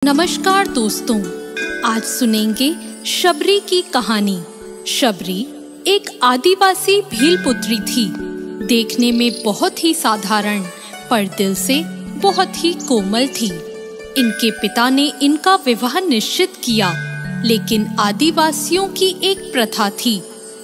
नमस्कार दोस्तों, आज सुनेंगे शबरी की कहानी। शबरी एक आदिवासी भील पुत्री थी। देखने में बहुत ही साधारण पर दिल से बहुत ही कोमल थी। इनके पिता ने इनका विवाह निश्चित किया, लेकिन आदिवासियों की एक प्रथा थी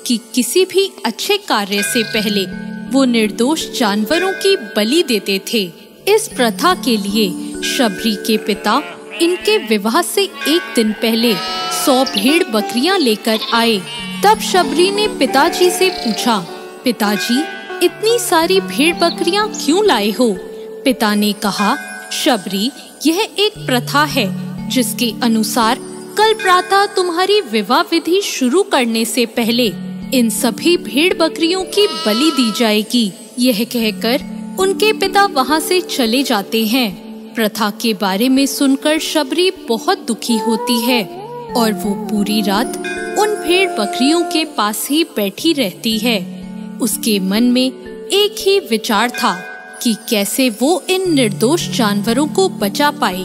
कि किसी भी अच्छे कार्य से पहले वो निर्दोष जानवरों की बलि देते थे। इस प्रथा के लिए शबरी के पिता इनके विवाह से एक दिन पहले 100 भेड़ बकरियां लेकर आए। तब शबरी ने पिताजी से पूछा, पिताजी इतनी सारी भेड़ बकरियां क्यों लाए हो? पिता ने कहा, शबरी यह एक प्रथा है जिसके अनुसार कल प्रातः तुम्हारी विवाह विधि शुरू करने से पहले इन सभी भेड़ बकरियों की बलि दी जाएगी। यह कहकर उनके पिता वहाँ से चले जाते हैं। प्रथा के बारे में सुनकर शबरी बहुत दुखी होती है और वो पूरी रात उन भेड़ बकरियों के पास ही बैठी रहती है। उसके मन में एक ही विचार था कि कैसे वो इन निर्दोष जानवरों को बचा पाए।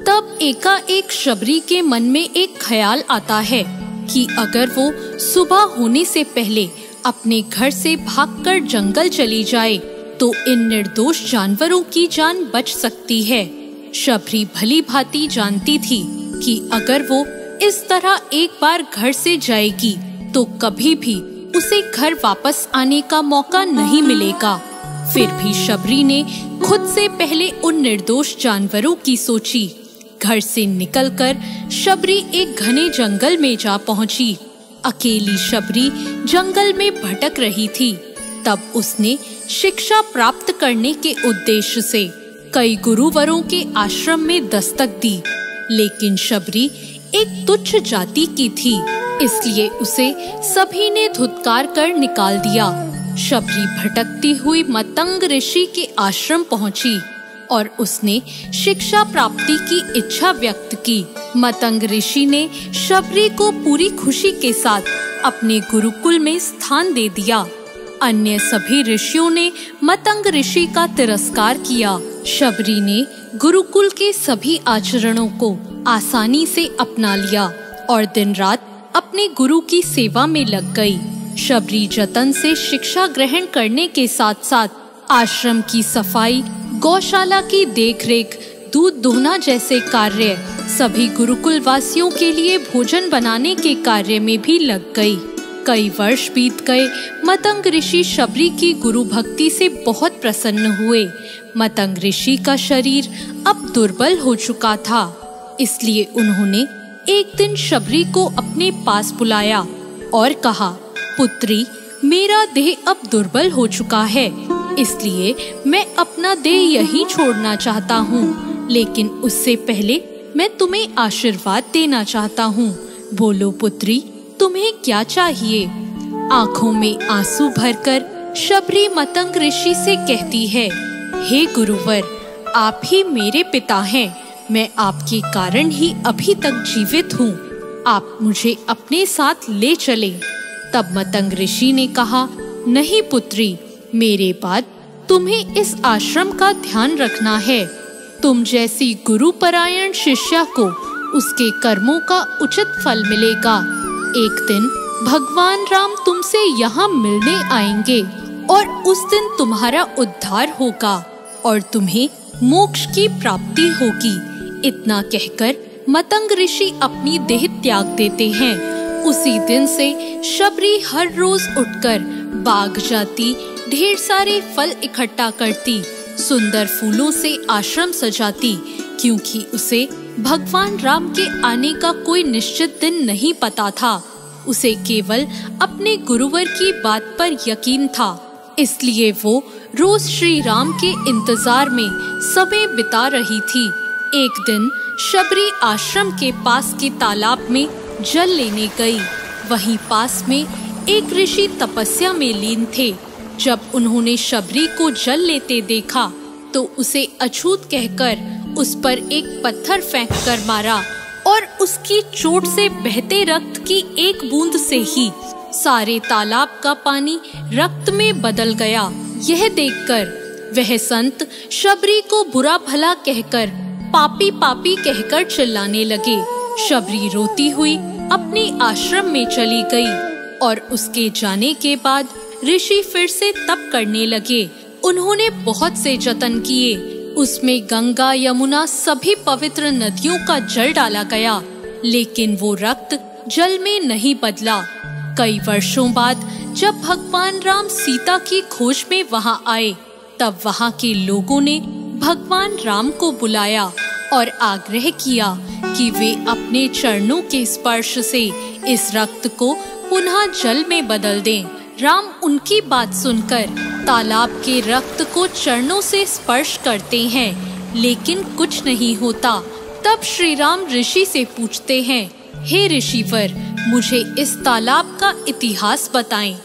तब एकाएक शबरी के मन में एक ख्याल आता है कि अगर वो सुबह होने से पहले अपने घर से भागकर जंगल चली जाए तो इन निर्दोष जानवरों की जान बच सकती है। शबरी भली भांति जानती थी कि अगर वो इस तरह एक बार घर से जाएगी तो कभी भी उसे घर वापस आने का मौका नहीं मिलेगा। फिर भी शबरी ने खुद से पहले उन निर्दोष जानवरों की सोची। घर से निकलकर शबरी एक घने जंगल में जा पहुंची। अकेली शबरी जंगल में भटक रही थी। तब उसने शिक्षा प्राप्त करने के उद्देश्य से कई गुरुवरों के आश्रम में दस्तक दी, लेकिन शबरी एक तुच्छ जाति की थी, इसलिए उसे सभी ने धुतकार कर निकाल दिया। शबरी भटकती हुई मतंग ऋषि के आश्रम पहुंची और उसने शिक्षा प्राप्ति की इच्छा व्यक्त की। मतंग ऋषि ने शबरी को पूरी खुशी के साथ अपने गुरुकुल में स्थान दे दिया। अन्य सभी ऋषियों ने मतंग ऋषि का तिरस्कार किया। शबरी ने गुरुकुल के सभी आचरणों को आसानी से अपना लिया और दिन रात अपने गुरु की सेवा में लग गई। शबरी जतन से शिक्षा ग्रहण करने के साथ साथ आश्रम की सफाई, गौशाला की देखरेख, दूध दोहना जैसे कार्य, सभी गुरुकुल वासियों के लिए भोजन बनाने के कार्य में भी लग गई। कई वर्ष बीत गए। मतंग ऋषि शबरी की गुरु भक्ति से बहुत प्रसन्न हुए। मतंग ऋषि का शरीर अब दुर्बल हो चुका था, इसलिए उन्होंने एक दिन शबरी को अपने पास बुलाया और कहा, पुत्री, मेरा देह अब दुर्बल हो चुका है, इसलिए मैं अपना देह यहीं छोड़ना चाहता हूँ, लेकिन उससे पहले मैं तुम्हें आशीर्वाद देना चाहता हूँ। बोलो पुत्री, तुम्हें क्या चाहिए? आंखों में आंसू भरकर शबरी मतंग ऋषि से कहती है, हे गुरुवर, आप ही मेरे पिता हैं। मैं आपके कारण ही अभी तक जीवित हूँ। आप मुझे अपने साथ ले चले। तब मतंग ऋषि ने कहा, नहीं पुत्री, मेरे बाद तुम्हें इस आश्रम का ध्यान रखना है। तुम जैसी गुरुपरायण शिष्या को उसके कर्मों का उचित फल मिलेगा। एक दिन भगवान राम तुमसे यहाँ मिलने आएंगे और उस दिन तुम्हारा उद्धार होगा और तुम्हें मोक्ष की प्राप्ति होगी। इतना कहकर मतंग ऋषि अपनी देह त्याग देते हैं। उसी दिन से शबरी हर रोज उठकर बाग जाती, ढेर सारे फल इकट्ठा करती, सुंदर फूलों से आश्रम सजाती, क्योंकि उसे भगवान राम के आने का कोई निश्चित दिन नहीं पता था। उसे केवल अपने गुरुवर की बात पर यकीन था, इसलिए वो रोज श्री राम के इंतजार में समय बिता रही थी। एक दिन शबरी आश्रम के पास के तालाब में जल लेने गई। वहीं पास में एक ऋषि तपस्या में लीन थे। जब उन्होंने शबरी को जल लेते देखा तो उसे अछूत कहकर उस पर एक पत्थर फेंक कर मारा और उसकी चोट से बहते रक्त की एक बूंद से ही सारे तालाब का पानी रक्त में बदल गया। यह देखकर वह संत शबरी को बुरा भला कहकर पापी पापी कहकर चिल्लाने लगे। शबरी रोती हुई अपने आश्रम में चली गई और उसके जाने के बाद ऋषि फिर से तप करने लगे। उन्होंने बहुत से जतन किए, उसमें गंगा यमुना सभी पवित्र नदियों का जल डाला गया, लेकिन वो रक्त जल में नहीं बदला। कई वर्षों बाद जब भगवान राम सीता की खोज में वहां आए, तब वहां के लोगों ने भगवान राम को बुलाया और आग्रह किया कि वे अपने चरणों के स्पर्श से इस रक्त को पुनः जल में बदल दें। राम उनकी बात सुनकर तालाब के रक्त को चरणों से स्पर्श करते हैं, लेकिन कुछ नहीं होता। तब श्री राम ऋषि से पूछते हैं, हे ऋषिवर, मुझे इस तालाब का इतिहास बताएं।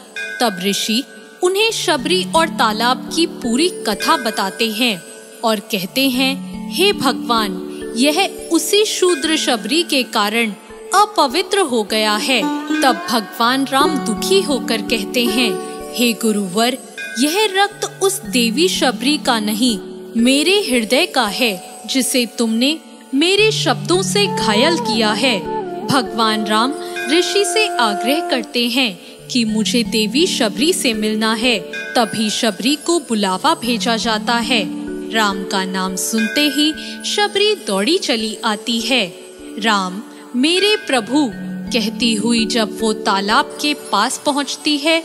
तब ऋषि उन्हें शबरी और तालाब की पूरी कथा बताते हैं और कहते हैं, हे भगवान, यह उसी शूद्र शबरी के कारण अपवित्र हो गया है। तब भगवान राम दुखी होकर कहते हैं, हे गुरुवर, यह रक्त उस देवी शबरी का नहीं, मेरे हृदय का है, जिसे तुमने मेरे शब्दों से घायल किया है। भगवान राम ऋषि से आग्रह करते हैं कि मुझे देवी शबरी से मिलना है। तभी शबरी को बुलावा भेजा जाता है। राम का नाम सुनते ही शबरी दौड़ी चली आती है। राम, मेरे प्रभु कहती हुई जब वो तालाब के पास पहुंचती है,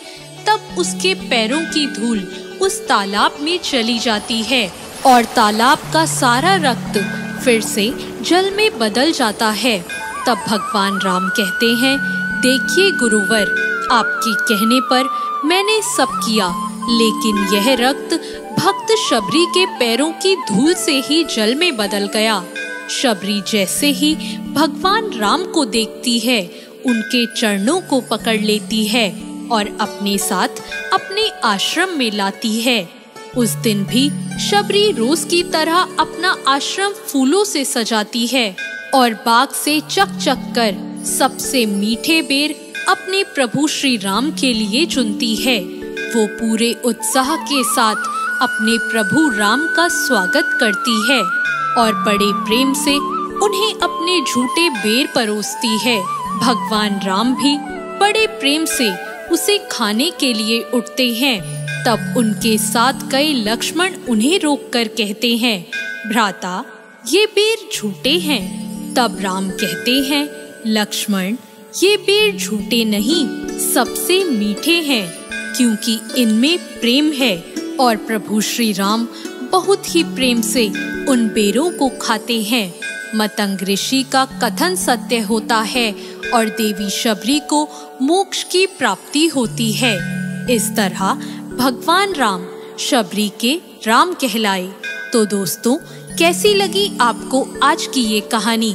तब उसके पैरों की धूल उस तालाब में चली जाती है और तालाब का सारा रक्त फिर से जल में बदल जाता है। तब भगवान राम कहते हैं, देखिए गुरुवर, आपके कहने पर मैंने सब किया, लेकिन यह रक्त भक्त शबरी के पैरों की धूल से ही जल में बदल गया। शबरी जैसे ही भगवान राम को देखती है, उनके चरणों को पकड़ लेती है और अपने साथ अपने आश्रम में लाती है। उस दिन भी शबरी रोज की तरह अपना आश्रम फूलों से सजाती है और बाग से चक चक कर सबसे मीठे बेर अपने प्रभु श्री राम के लिए चुनती है। वो पूरे उत्साह के साथ अपने प्रभु राम का स्वागत करती है और बड़े प्रेम से उन्हें अपने झूठे बेर परोसती है। भगवान राम भी बड़े प्रेम से उसे खाने के लिए उठते हैं। तब उनके साथ गए लक्ष्मण उन्हें रोककर कहते हैं, भ्राता, ये बेर झूठे हैं। तब राम कहते हैं, लक्ष्मण, ये बेर झूठे नहीं, सबसे मीठे हैं, क्योंकि इनमें प्रेम है। और प्रभु श्री राम बहुत ही प्रेम से उन बेरों को खाते हैं। मतंग ऋषि का कथन सत्य होता है और देवी शबरी को मोक्ष की प्राप्ति होती है। इस तरह भगवान राम शबरी के राम कहलाए। तो दोस्तों, कैसी लगी आपको आज की ये कहानी?